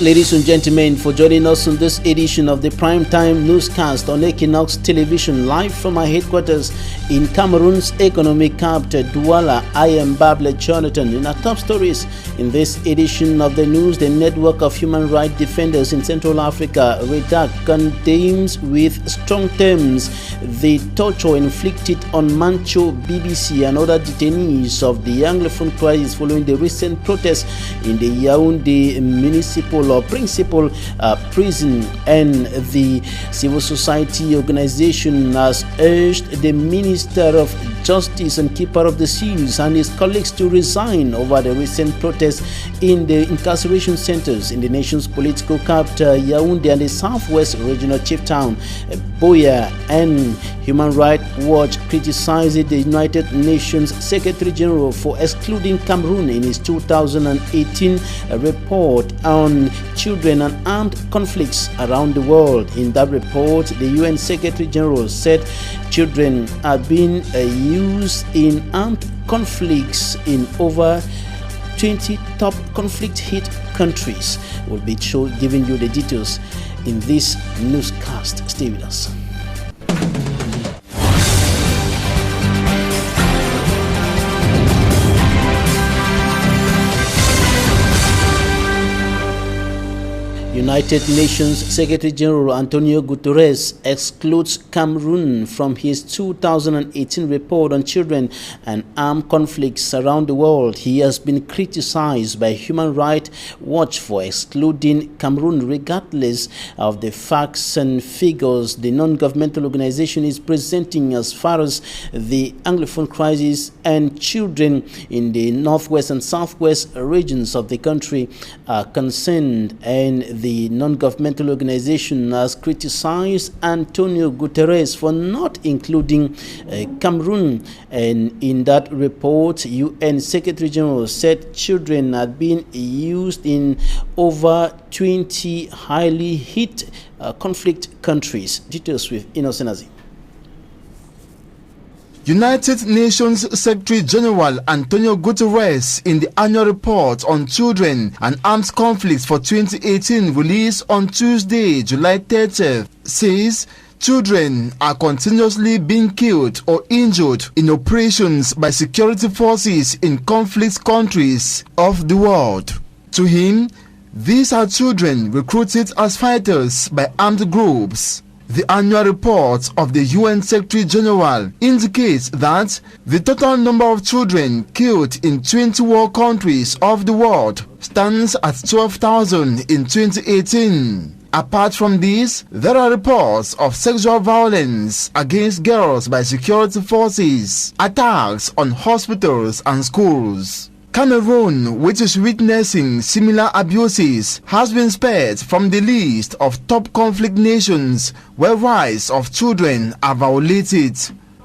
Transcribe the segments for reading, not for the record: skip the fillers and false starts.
Ladies and gentlemen, for joining us on this edition of the Primetime Newscast on Equinox Television, live from our headquarters in Cameroon's economic capital, Douala. I am Bable Jonathan. In our top stories in this edition of the news, the network of human rights defenders in Central Africa, REDAC, condemns with strong terms the torture inflicted on Mancho, BBC and other detainees of the Anglophone crisis following the recent protests in the Yaoundé municipal or principal prison. And the civil society organization has urged the Minister of Justice and Keeper of the Seals and his colleagues to resign over the recent protests in the incarceration centers in the nation's political capital, Yaoundé, and the southwest regional chief town, Boya. And Human Rights Watch criticized the United Nations Secretary General for excluding Cameroon in his 2018 report on children and armed conflicts around the world. In that report, the UN Secretary General said children are being used in armed conflicts in over 20 top conflict-hit countries. We'll be giving you the details in this newscast. Stay with us. United Nations Secretary General Antonio Guterres excludes Cameroon from his 2018 report on children and armed conflicts around the world. He has been criticized by Human Rights Watch for excluding Cameroon regardless of the facts and figures the non-governmental organization is presenting as far as the Anglophone crisis and children in the northwest and southwest regions of the country are concerned. And the non-governmental organization has criticized Antonio Guterres for not including Cameroon. And in that report, UN Secretary General said children had been used in over 20 highly hit conflict countries. Details with Innocent Azi. United Nations Secretary General Antonio Guterres, in the annual report on children and armed conflicts for 2018 released on Tuesday, July 30th, says children are continuously being killed or injured in operations by security forces in conflict countries of the world. To him, these are children recruited as fighters by armed groups. The annual report of the UN Secretary General indicates that the total number of children killed in 20 war countries of the world stands at 12,000 in 2018. Apart from this, there are reports of sexual violence against girls by security forces, attacks on hospitals and schools. Cameroon, which is witnessing similar abuses, has been spared from the list of top conflict nations where rights of children are violated,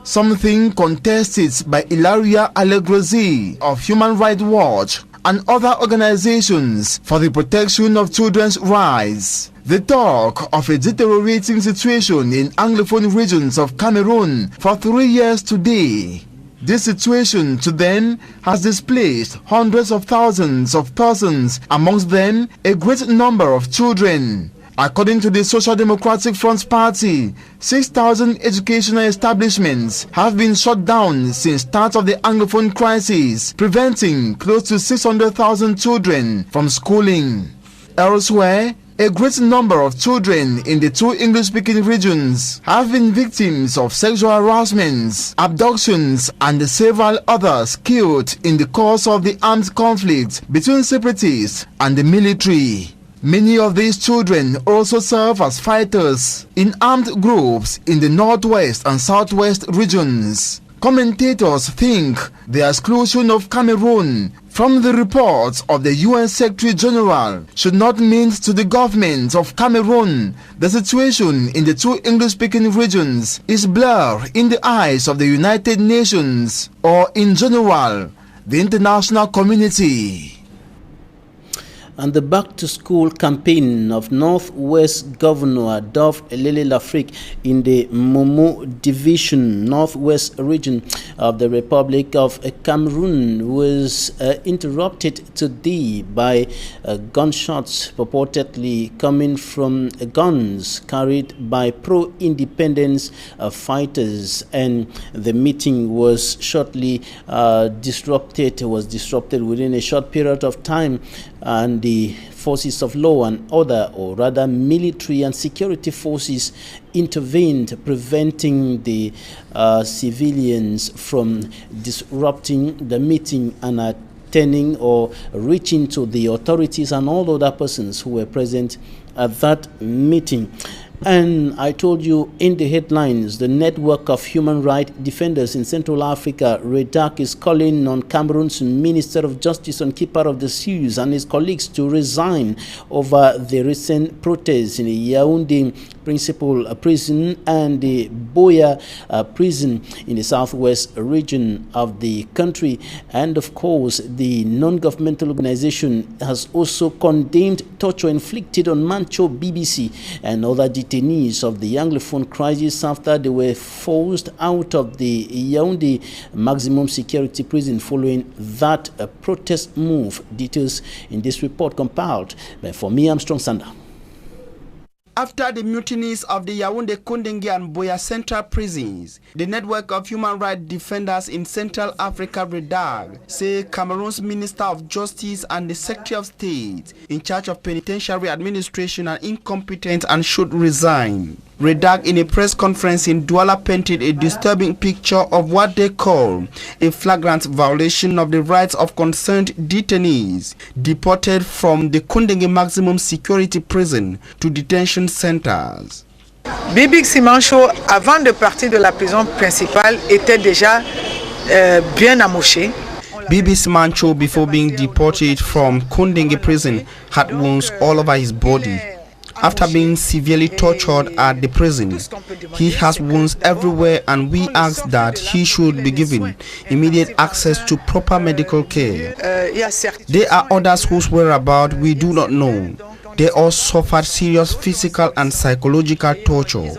something contested by Ilaria Allegrozi of Human Rights Watch and other organizations for the protection of children's rights. The talk of a deteriorating situation in Anglophone regions of Cameroon for 3 years today. This situation to them has displaced hundreds of thousands of persons, amongst them a great number of children. According to the Social Democratic Front Party, 6,000 educational establishments have been shut down since start of the Anglophone crisis, preventing close to 600,000 children from schooling. Elsewhere, a great number of children in the two English-speaking regions have been victims of sexual harassments, abductions, and several others killed in the course of the armed conflict between separatists and the military. Many of these children also serve as fighters in armed groups in the northwest and southwest regions. Commentators think the exclusion of Cameroon from the reports of the UN Secretary General should not mean to the government of Cameroon the situation in the two English-speaking regions is blurred in the eyes of the United Nations or in general, the international community. And the back-to-school campaign of Northwest Governor Dov Elele Lafrique in the DOMOU division, Northwest region of the Republic of Cameroon, was interrupted today by gunshots purportedly coming from guns carried by pro-independence fighters, and the meeting was shortly disrupted within a short period of time, and the forces of law and order, or rather military and security forces, intervened, preventing the civilians from disrupting the meeting and attending or reaching to the authorities and all other persons who were present at that meeting. And I told you in the headlines, the network of human rights defenders in Central Africa, REDAC, is calling on Cameroon's Minister of Justice and keeper of the seals and his colleagues to resign over the recent protests in the Yaoundé Principal Prison and the Boya Prison in the southwest region of the country. And of course, the non-governmental organization has also condemned torture inflicted on Mancho BBC and other detainees of the Anglophone crisis after they were forced out of the Yaoundé maximum security prison following that protest move. Details in this report compiled by For Me Armstrong Sander. After the mutinies of the Yaoundé, Kundenge and Boya Central prisons, the network of human rights defenders in Central Africa, REDAC, say Cameroon's Minister of Justice and the Secretary of State in charge of penitentiary administration are incompetent and should resign. REDAC, in a press conference in Douala, painted a disturbing picture of what they call a flagrant violation of the rights of concerned detainees deported from the Kundenge maximum security prison to detention centers. BBC Mancho, avant de partir de la prison principale, était déjà bien amoché. BBC Mancho, before being deported from Kundenge prison, had wounds all over his body. After being severely tortured at the prison, he has wounds everywhere, and we ask that he should be given immediate access to proper medical care. There are others whose whereabouts we do not know. They all suffered serious physical and psychological torture.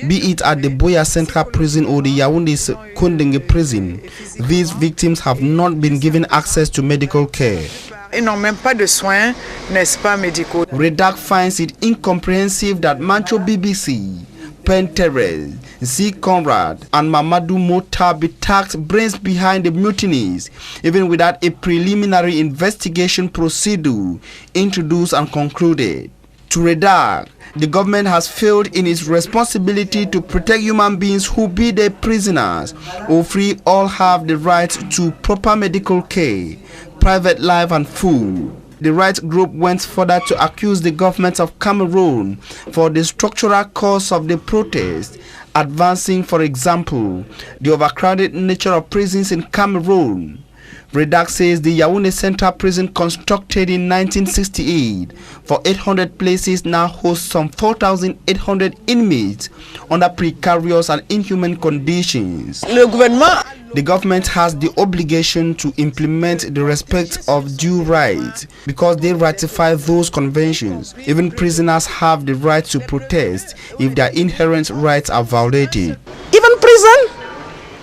Be it at the Boya Central Prison or the Yaoundé Kundenge Prison, these victims have not been given access to medical care. Ils n'ont même pas de soins, n'est-ce pas, médicaux. REDAC finds it incomprehensive that Mancho BBC, Penteres, Z Conrad, and Mamadou Mota be tagged brains behind the mutinies, even without a preliminary investigation procedure introduced and concluded. To REDAC, the government has failed in its responsibility to protect human beings who, be they prisoners or free, all have the right to proper medical care, private life and food. The rights group went further to accuse the government of Cameroon for the structural cause of the protest, advancing, for example, the overcrowded nature of prisons in Cameroon. REDAC says the Yaoundé Central Prison, constructed in 1968 for 800 places, now hosts some 4,800 inmates under precarious and inhuman conditions. The government has the obligation to implement the respect of due rights because they ratify those conventions. Even prisoners have the right to protest if their inherent rights are violated. Even prison,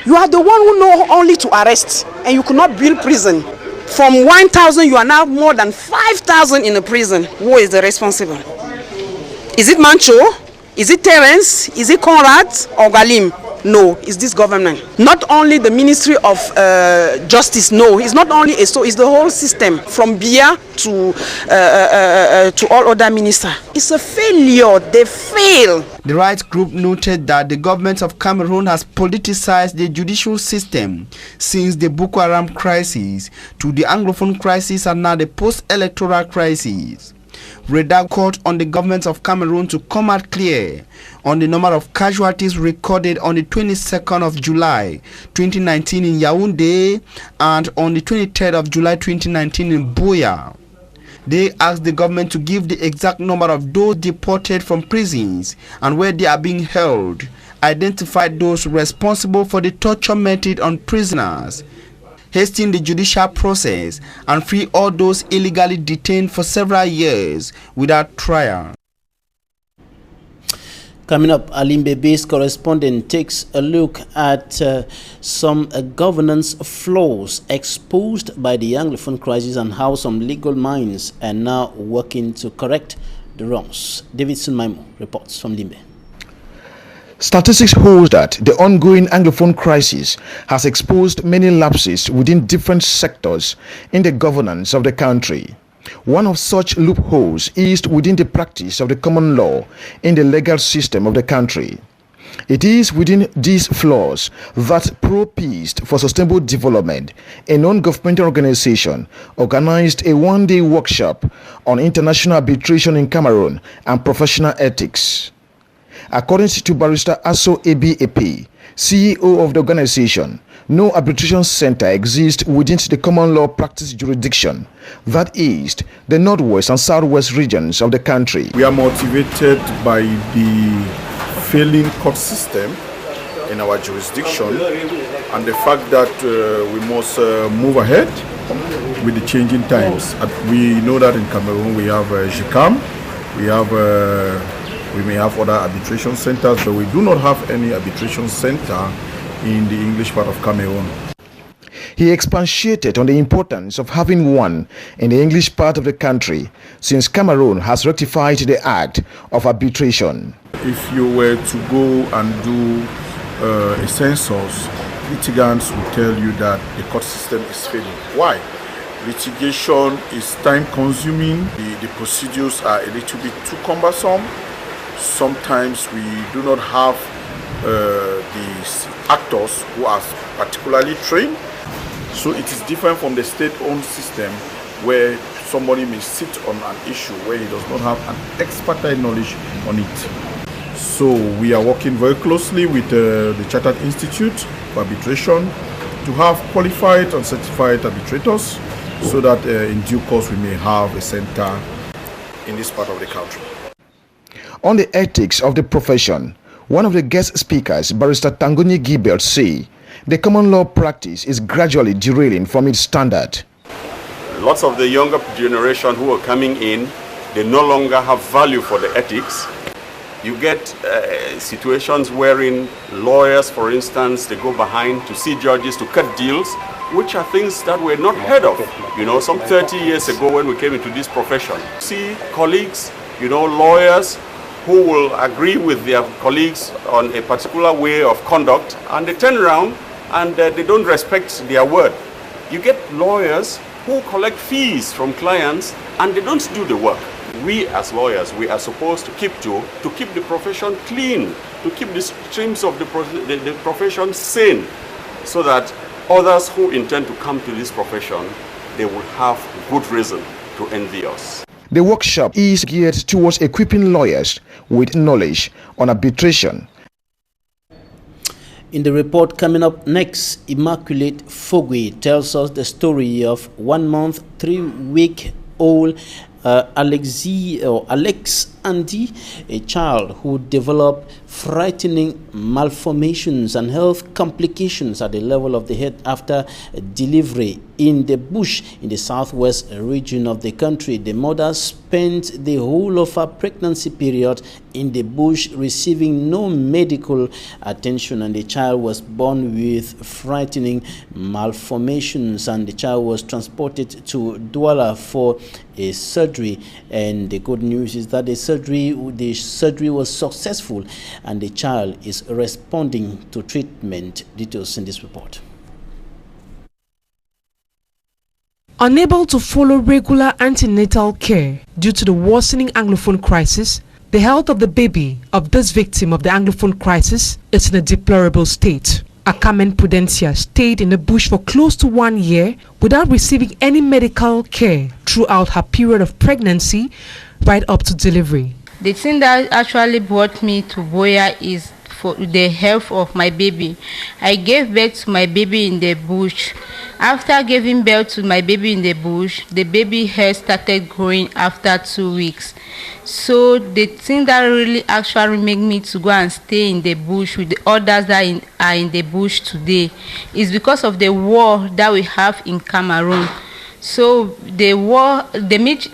you are the one who know only to arrest, and you could not build prison. From 1,000, you are now more than 5,000 in a prison. Who is the responsible? Is it Mancho? Is it Terence? Is it Conrad or Galim? No, it's this government. Not only the Ministry of Justice, no, it's not only so it's the whole system from Bia to all other ministers. It's a failure. They fail. The rights group noted that the government of Cameroon has politicized the judicial system since the Boko Haram crisis to the Anglophone crisis and now the post-electoral crisis. REDAC called on the government of Cameroon to come out clear on the number of casualties recorded on the 22nd of July 2019 in Yaoundé and on the 23rd of July 2019 in Boya. They asked the government to give the exact number of those deported from prisons and where they are being held, identify those responsible for the torture meted on prisoners, hasten the judicial process, and free all those illegally detained for several years without trial. Coming up, Alimbe-based correspondent takes a look at some governance flaws exposed by the Anglophone crisis and how some legal minds are now working to correct the wrongs. Davidson Maimo reports from Limbe. Statistics hold that the ongoing Anglophone crisis has exposed many lapses within different sectors in the governance of the country. One of such loopholes is within the practice of the common law in the legal system of the country. It is within these flaws that Pro-Peace for Sustainable Development, a non-governmental organization, organized a one-day workshop on international arbitration in Cameroon and professional ethics. According to Barrister Aso Ebi-Epe, CEO of the organization, no arbitration center exists within the common law practice jurisdiction, that is, the northwest and southwest regions of the country. We are motivated by the failing court system in our jurisdiction and the fact that we must move ahead with the changing times. We know that in Cameroon we have JICAM, we may have other arbitration centers, but we do not have any arbitration center in the English part of Cameroon. He expatiated on the importance of having one in the English part of the country, since Cameroon has ratified the act of arbitration. If you were to go and do a census, litigants will tell you that the court system is failing. Why? Litigation is time-consuming. The procedures are a little bit too cumbersome. Sometimes we do not have these actors who are particularly trained. So it is different from the state-owned system where somebody may sit on an issue where he does not have an expertise knowledge on it. So we are working very closely with the Chartered Institute for Arbitration to have qualified and certified arbitrators so that in due course we may have a center in this part of the country. On the ethics of the profession, one of the guest speakers, Barrister Tangoni Gilbert, say the common law practice is gradually derailing from its standard. Lots of the younger generation who are coming in, they no longer have value for the ethics. You get situations wherein lawyers, for instance, they go behind to see judges to cut deals, which are things that were not heard of, some 30 years ago when we came into this profession. See colleagues, lawyers who will agree with their colleagues on a particular way of conduct, and they turn around and they don't respect their word. You get lawyers who collect fees from clients and they don't do the work. We as lawyers, we are supposed to keep the profession clean, to keep the streams of the profession sane, so that others who intend to come to this profession, they will have good reason to envy us. The workshop is geared towards equipping lawyers with knowledge on arbitration. In the report coming up next, Immaculate Fogui tells us the story of 1 month, 3-week-old Alex Andy, a child who developed frightening malformations and health complications at the level of the head after delivery in the bush in the southwest region of the country. The mother spent the whole of her pregnancy period in the bush receiving no medical attention, and the child was born with frightening malformations, and the child was transported to Douala for a surgery. And the good news is that the surgery was successful and the child is responding to treatment. Details in this report. Unable to follow regular antenatal care due to the worsening Anglophone crisis, the health of the baby of this victim of the Anglophone crisis is in a deplorable state. Carmen Prudencia stayed in the bush for close to 1 year without receiving any medical care throughout her period of pregnancy right up to delivery. The thing that actually brought me to Boya is for the health of my baby. I gave birth to my baby in the bush, After giving birth to my baby in the bush, the baby hair started growing after 2 weeks. So the thing that really actually made me to go and stay in the bush with the others that are in the bush today is because of the war that we have in Cameroon. So the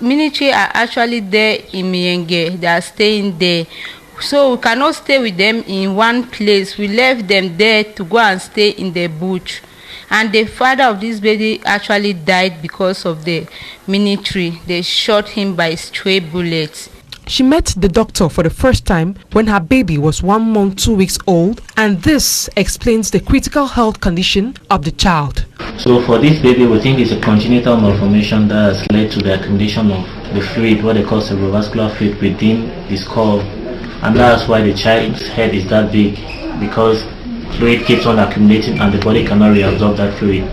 military are actually there in Mienge. They are staying there. So we cannot stay with them in one place. We left them there to go and stay in the bush. And the father of this baby actually died because of the military. They shot him by stray bullets. She met the doctor for the first time when her baby was 1 month 2 weeks old, and this explains the critical health condition of the child. So for this baby, we think it's a congenital malformation that has led to the accumulation of the fluid, what they call cerebrovascular fluid within the skull, and that's why the child's head is that big, because fluid keeps on accumulating and the body cannot reabsorb that fluid.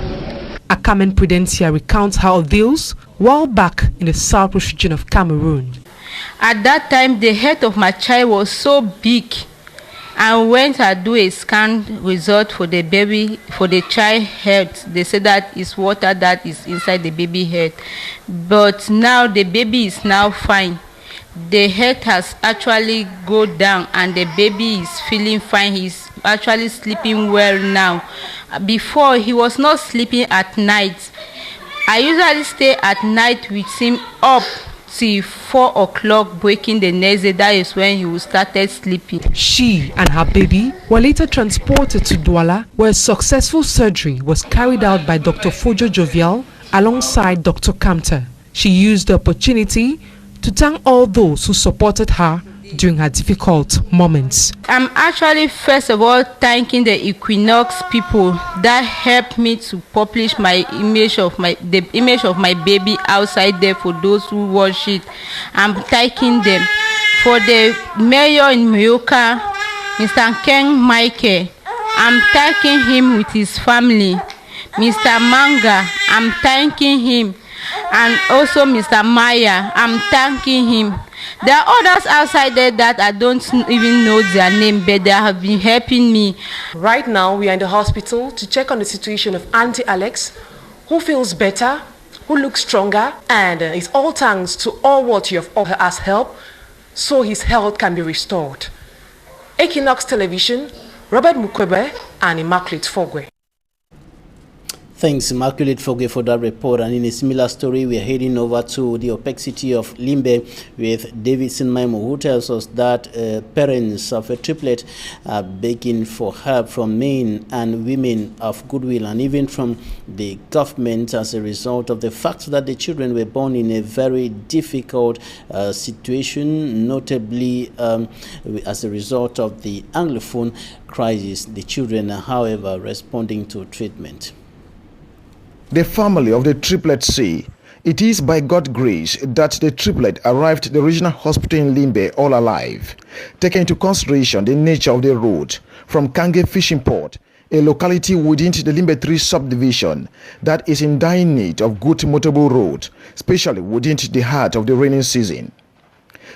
A Carmen Prudencia recounts her ordeals while back in the southwest region of Cameroon. At that time, the head of my child was so big, and when I do a scan result for the baby, for the child head, they said that it's water that is inside the baby head. But now the baby is now fine. The head has actually go down and the baby is feeling fine. He's actually sleeping well now. Before, he was not sleeping at night. I usually stay at night with him up till 4 o'clock, breaking the next day. That is when he started sleeping. She and her baby were later transported to Douala, where successful surgery was carried out by Dr. Fojo Jovial alongside Dr. Kamter. She used the opportunity to thank all those who supported her during her difficult moments. I'm actually first of all thanking the EQUINOXE people that helped me to publish the image of my baby outside there for those who watch it. I'm thanking them. For the mayor in Myoka, Mr. Ken Michael, I'm thanking him with his family. Mr. Manga, I'm thanking him. And also Mr. Maya, I'm thanking him. There are others outside there that I don't even know their name, but they have been helping me. Right now, we are in the hospital to check on the situation of Auntie Alex, who feels better, who looks stronger, and it's all thanks to all what you have offered as help, so his health can be restored. Equinox Television, Robert Mukwebe and Immaculate Fogwe. Thanks, Immaculate Fogwe, for that report. And in a similar story, we are heading over to the opaque city of Limbe with Davidson Maimo, who tells us that parents of a triplet are begging for help from men and women of goodwill and even from the government as a result of the fact that the children were born in a very difficult situation, notably as a result of the Anglophone crisis. The children are, however, responding to treatment. The family of the triplet say it is by God's grace that the triplet arrived at the regional hospital in Limbe all alive, taking into consideration the nature of the road from Kange Fishing Port, a locality within the Limbe 3 subdivision that is in dire need of good motorable road, especially within the heart of the rainy season.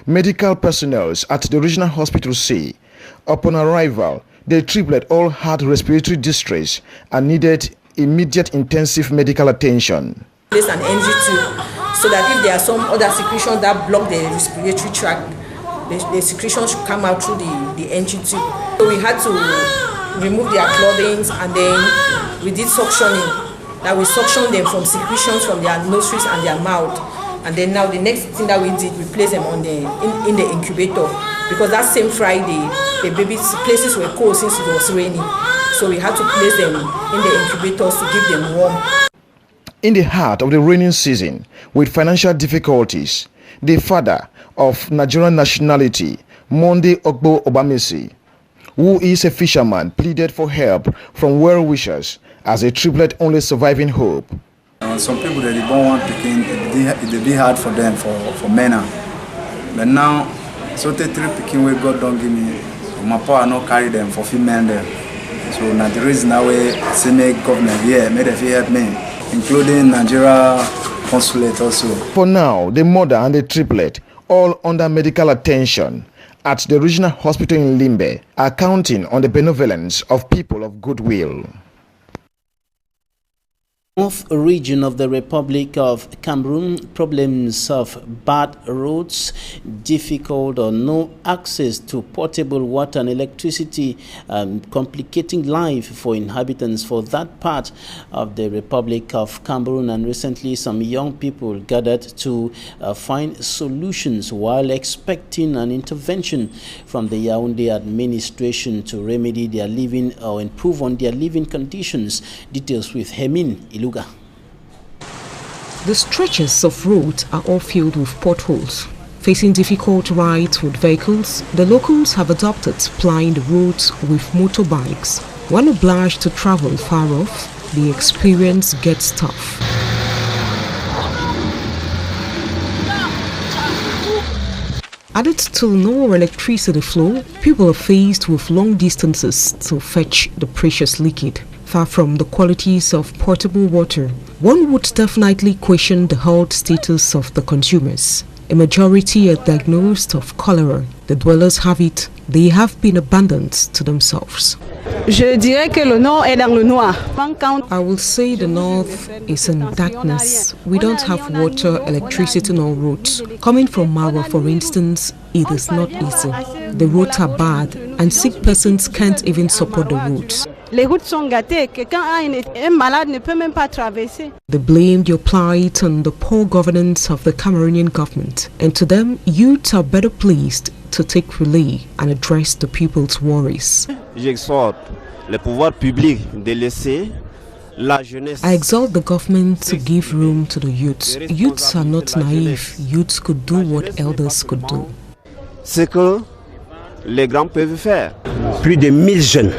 Medical personnel at the regional hospital say upon arrival, the triplet all had respiratory distress and needed immediate intensive medical attention. Place an NG tube so that if there are some other secretions that block the respiratory tract, the secretion should come out through the NG tube. So we had to remove their clothing, and then we did suctioning. Now we suction them from secretions from their nostrils and their mouth. And then now the next thing that we did, we placed them on in the incubator, because that same Friday the baby's places were cold since it was raining. So we had to place them in the incubators to keep them warm. In the heart of the rainy season, with financial difficulties, the father of Nigerian nationality, Monday Ogbo Obamesi, who is a fisherman, pleaded for help from well-wishers as a triplet only surviving hope. Some people that they don't want picking, it be hard for them for men. But now, so the 3 picking where God don't give me, so my power not carry them for female there. So now the reason now we say make government here, made if help me, including Nigeria consulate also. For now, the mother and the triplet, all under medical attention at the regional hospital in Limbe, are counting on the benevolence of people of goodwill. North region of the Republic of Cameroon, problems of bad roads, difficult or no access to potable water and electricity, complicating life for inhabitants for that part of the Republic of Cameroon. And recently some young people gathered to find solutions while expecting an intervention from the Yaoundé administration to remedy their living or improve on their living conditions. Details with Hemin Iluga. The stretches of road are all filled with potholes. Facing difficult rides with vehicles, the locals have adopted plying the roads with motorbikes. When obliged to travel far off, the experience gets tough. Added to no electricity flow, people are faced with long distances to fetch the precious liquid. Far from the qualities of potable water, one would definitely question the health status of the consumers. A majority are diagnosed of cholera. The dwellers have it. They have been abandoned to themselves. Je dirais que le nord est dans le noir. I will say the north is in darkness. We don't have water, electricity nor roads. Coming from Marwa, for instance, it is not easy. The roads are bad and sick persons can't even support the roads. Les routes sont gâtées que quand un malade ne peut même pas traverser. They blamed your plight on the poor governance of the Cameroonian government, and to them, youths are better pleased to take relay and address the people's worries. J'exhorte le pouvoir public de laisser la jeunesse. I exhort the government to give room to the youths. Youths are not naive. Youths could do what elders could do. Ce que les grands peuvent faire. Plus de 1000 jeunes.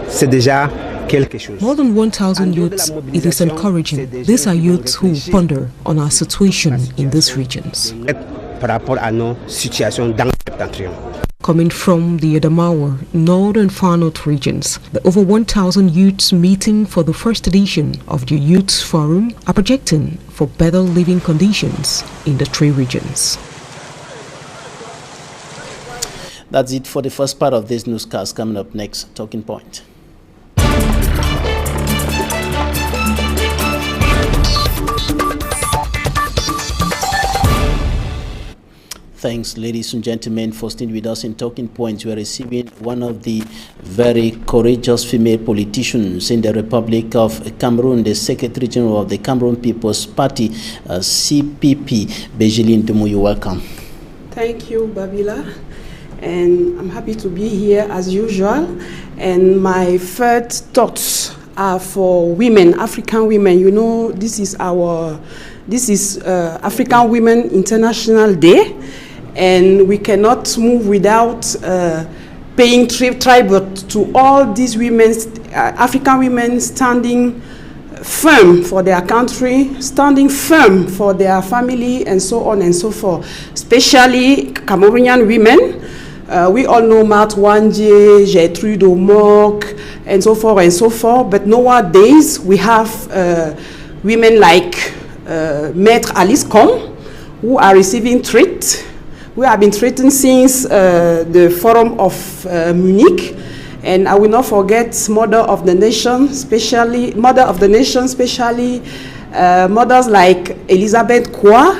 C'est déjà quelque chose. More than 1,000 youths, it is encouraging. These are youths who ponder on our situation in these regions. Par rapport à nos situations dans le septentrion. Coming from the DOMOU, North and Far North regions, the over 1,000 youths meeting for the first edition of the Youth Forum are projecting for better living conditions in the three regions. That's it for the first part of this newscast. Coming up next, Talking Point. Thanks, ladies and gentlemen, for staying with us in Talking Points. We are receiving one of the very courageous female politicians in the Republic of Cameroon, the Secretary General of the Cameroon People's Party, CPP, Bergeline. DOMOU, welcome. Thank you, Babila. And I'm happy to be here as usual. And my first thoughts are for women, African women. You know, this is African Women International Day. And we cannot move without paying tribute to all these women, African women standing firm for their country, standing firm for their family, and so on and so forth. Especially Cameroonian women. We all know Marthe Wanje, Gertrude Omok, and so forth and so forth. But nowadays we have women like Maître Alice Com, who are receiving treat. We have been treating since the Forum of Munich, and I will not forget Mother of the Nation, especially mothers like Elizabeth Kwa,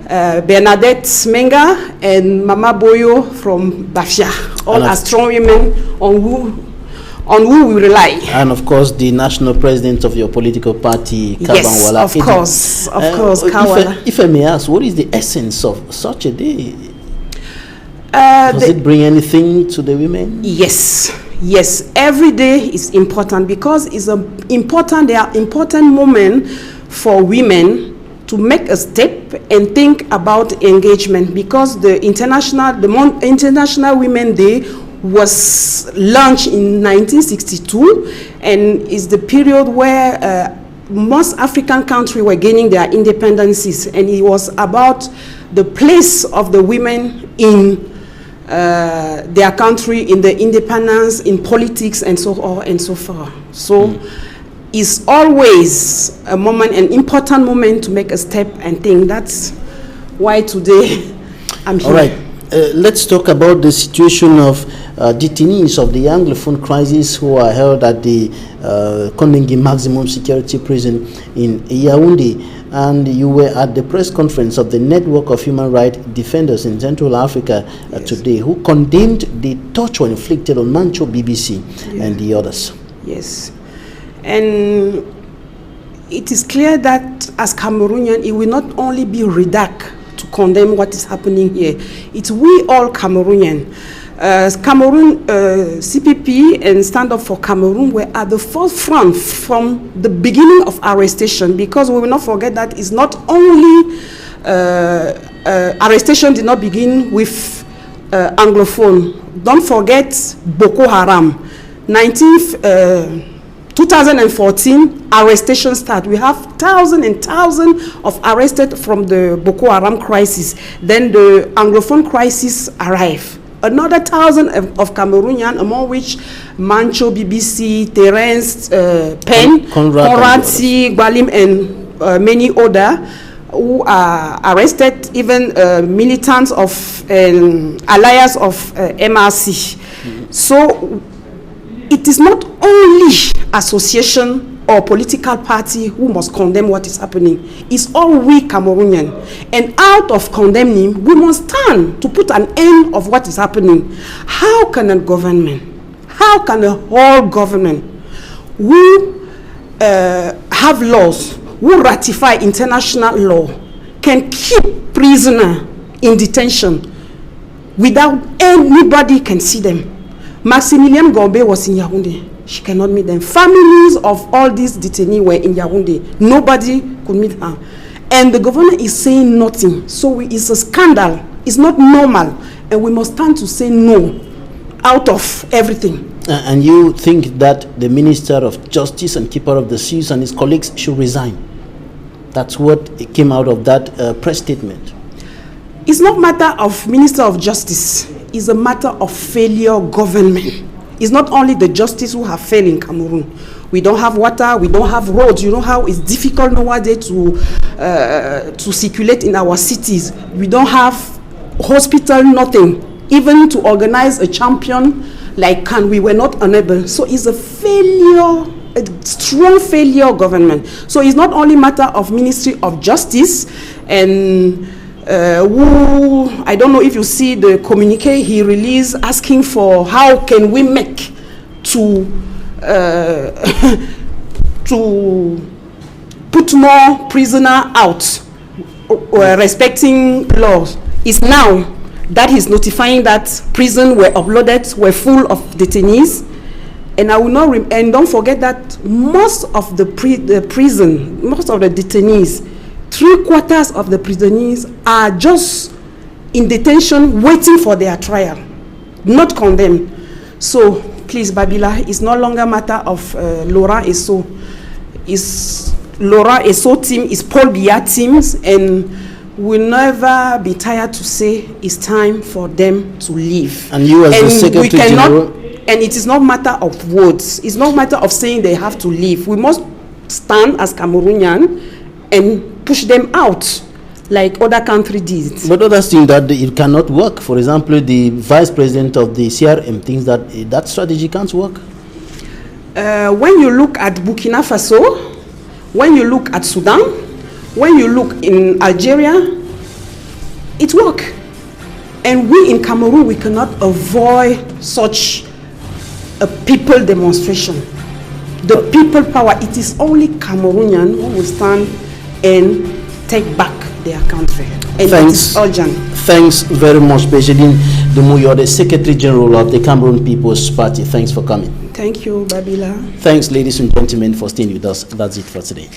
Bernadette Menga, and Mama Boyo from Bafia. All are strong women on who we rely. And of course, the national president of your political party, Kaban Yes, Wala. of course, Kawala. If I may ask, what is the essence of such a day? Does it bring anything to the women? Yes. Every day is important because it's there are important moment for women to make a step and think about engagement, because the International Women's Day was launched in 1962 and is the period where most African countries were gaining their independencies, and it was about the place of the women in their country, in the independence, in politics, and so on and so forth. So it's always a moment, an important moment to make a step and think. That's why today I'm here. All right. Let's talk about the situation of detainees of the Anglophone crisis who are held at the Kondengi Maximum Security Prison in Yaoundé. And you were at the press conference of the Network of Human Rights Defenders in Central Africa today, who condemned the torture inflicted on Mancho BBC and the others. Yes. And it is clear that as Cameroonian, it will not only be REDAC to condemn what is happening here. It's we all Cameroonian. Cameroon, CPP and Stand Up for Cameroon were at the forefront from the beginning of arrestation, because we will not forget that it's not only arrestation did not begin with Anglophone. Don't forget Boko Haram. 2014 arrestation start. We have thousands and thousands of arrested from the Boko Haram crisis. Then the Anglophone crisis arrived. Another 1,000 of Cameroonians, among which Mancho, BBC, Terence, Penn, Conrad C, Gbalim, and many others, who are arrested, even militants of alliance of MRC. So it is not only association or political party who must condemn what is happening. It's all we Cameroonian. And out of condemning, we must stand to put an end of what is happening. How can a government, how can a whole government who have laws, who ratify international law, can keep prisoner in detention without anybody can see them? Maximilian Gombe was in Yaoundé. She cannot meet them. Families of all these detainees were in Yaoundé. Nobody could meet her. And the governor is saying nothing. So it's a scandal. It's not normal. And we must stand to say no out of everything. And you think that the Minister of Justice and Keeper of the Seas and his colleagues should resign? That's what came out of that press statement. It's not a matter of Minister of Justice. It's a matter of failure government. It's not only the justice who have failed in Cameroon. We don't have water, we don't have roads. You know how it's difficult nowadays to circulate in our cities. We don't have hospital, nothing. Even to organize a champion like Can, we were not unable. So it's a failure, a strong failure government. So it's not only matter of Ministry of Justice and who, I don't know if you see the communique he released asking for how can we make to to put more prisoner out respecting laws. Is now that he's notifying that prison were uploaded, were full of detainees. And I will not and don't forget that most of the prison, most of the detainees, 3/4 of the prisoners are just in detention waiting for their trial, not condemned. So please, Babila, it's no longer a matter of Laura Esso. It's Laura Esso team, it's Paul Biya teams, and we'll never be tired to say it's time for them to leave. And you as the Secretary General? And it is not a matter of words. It's not a matter of saying they have to leave. We must stand as Cameroonian and push them out like other countries did. But others think that it cannot work. For example, the vice president of the CRM thinks that that strategy can't work. When you look at Burkina Faso, when you look at Sudan, when you look in Algeria, it works. And we in Cameroon, we cannot avoid such a people demonstration. The people power, it is only Cameroonian who will stand and take back their country. And it is urgent. Thanks very much, Bergeline. DOMOU, you are the Secretary General of the Cameroon People's Party. Thanks for coming. Thank you, Babila. Thanks, ladies and gentlemen, for staying with us. That's it for today.